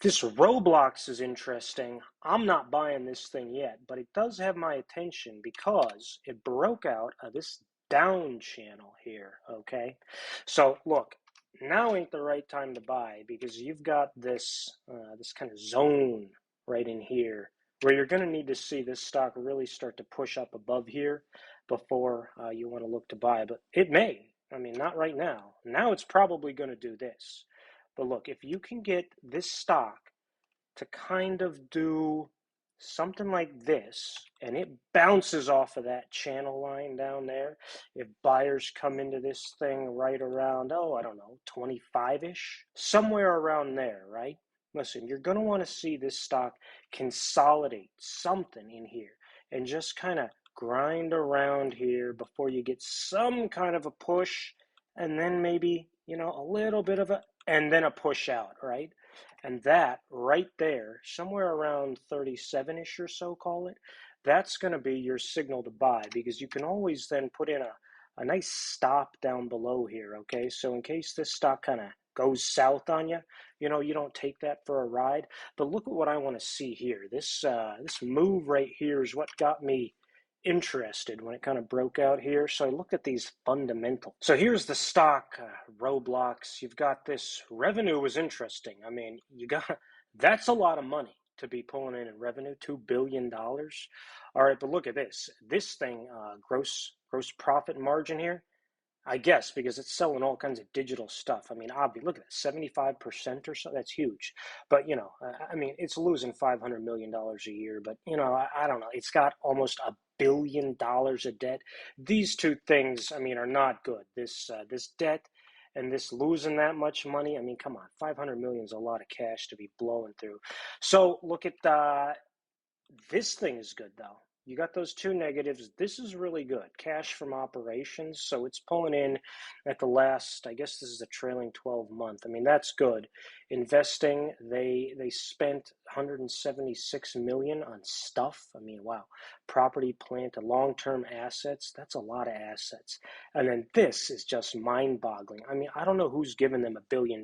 This Roblox is interesting. I'm not buying this thing yet, but it does have my attention because it broke out of this down channel here, okay? So look, now ain't the right time to buy because you've got this kind of zone right in here where you're going to need to see this stock really start to push up above here before you want to look to buy. But it may. I mean, not right now. Now it's probably going to do this. But look, if you can get this stock to kind of do something like this, and it bounces off of that channel line down there, if buyers come into this thing right around, oh, I don't know, 25-ish, somewhere around there, right? Listen, you're going to want to see this stock consolidate something in here and just kind of grind around here before you get some kind of a push and then maybe, a little bit of and then a push out, right? And that right there, somewhere around 37-ish or so, call it, that's going to be your signal to buy because you can always then put in a nice stop down below here, okay? So in case this stock kind of goes south on you, you don't take that for a ride. But look at what I want to see here. This move right here is what got me interested when it kind of broke out here. So I looked at these fundamentals. So here's the stock, Roblox. You've got this revenue was interesting. I mean, that's a lot of money to be pulling in revenue, $2 billion. All right, but look at this. This thing, gross profit margin here. I guess because it's selling all kinds of digital stuff. I mean, obviously, look at that, 75% or so. That's huge. But, I mean, it's losing $500 million a year. But, I don't know. It's got almost $1 billion of debt. These two things, I mean, are not good. This debt and this losing that much money. I mean, come on, 500 million is a lot of cash to be blowing through. So look at this thing is good though. You got those two negatives. This is really good. Cash from operations. So it's pulling in at the last, I guess this is a trailing 12 month. I mean, that's good. Investing, they spent 176 million on stuff. I mean, wow. Property, plant, and long-term assets. That's a lot of assets. And then this is just mind-boggling. I mean, I don't know who's given them $1 billion.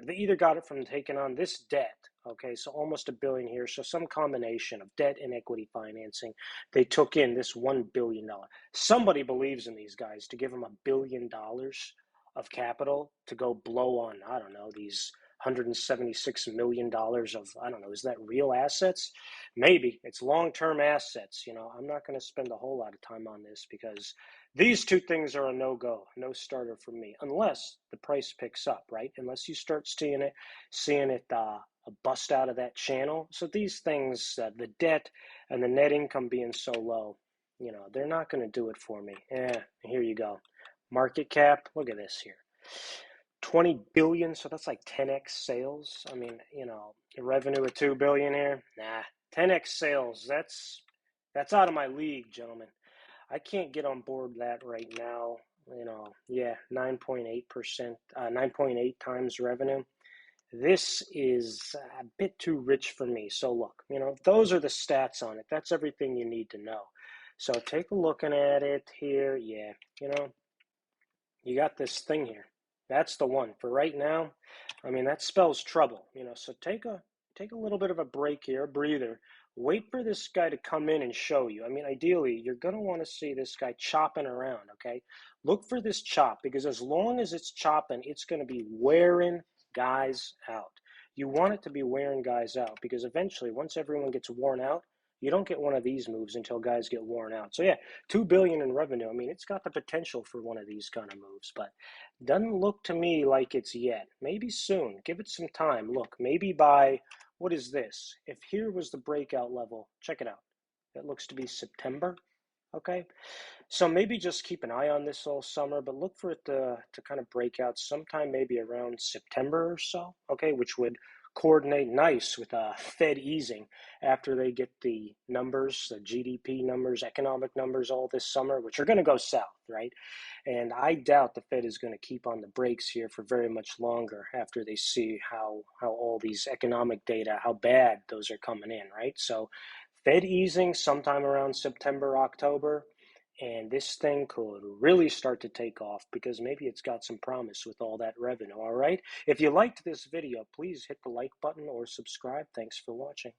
They either got it from taking on this debt. Okay, so almost $1 billion here. So some combination of debt and equity financing. They took in this $1 billion. Somebody believes in these guys to give them $1 billion of capital to go blow on, I don't know, these $176 million of, I don't know, is that real assets? Maybe. It's long-term assets. I'm not going to spend a whole lot of time on this because these two things are a no-go, no starter for me, unless the price picks up, right? Unless you start seeing it bust out of that channel. So these things, the debt and the net income being so low, they're not going to do it for me. Here you go. Market cap, look at this here. 20 billion, so that's like 10x sales. I mean, revenue of 2 billion here. Nah, 10x sales. That's out of my league, gentlemen. I can't get on board that right now. Yeah, 9.8%, 9.8 times revenue. This is a bit too rich for me. So look, those are the stats on it. That's everything you need to know. So take a look at it here. Yeah, you got this thing here. That's the one for right now. I mean, that spells trouble, so take a little bit of a break here, a breather. Wait for this guy to come in and show you. I mean, ideally, you're going to want to see this guy chopping around, okay? Look for this chop because as long as it's chopping, it's going to be wearing guys out. You want it to be wearing guys out because eventually, once everyone gets worn out, you don't get one of these moves until guys get worn out. So yeah, 2 billion in revenue. I mean, it's got the potential for one of these kind of moves, but doesn't look to me like it's yet. Maybe soon. Give it some time. Look, maybe by what is this? If here was the breakout level, check it out. It looks to be September. Okay, so maybe just keep an eye on this all summer, but look for it to kind of break out sometime maybe around September or so, okay, which would coordinate nice with Fed easing after they get the numbers, the GDP numbers, economic numbers all this summer, which are going to go south, right? And I doubt the Fed is going to keep on the brakes here for very much longer after they see how all these economic data, how bad those are coming in, right? So Fed easing sometime around September, October, and this thing could really start to take off because maybe it's got some promise with all that revenue. All right. If you liked this video, please hit the like button or subscribe. Thanks for watching.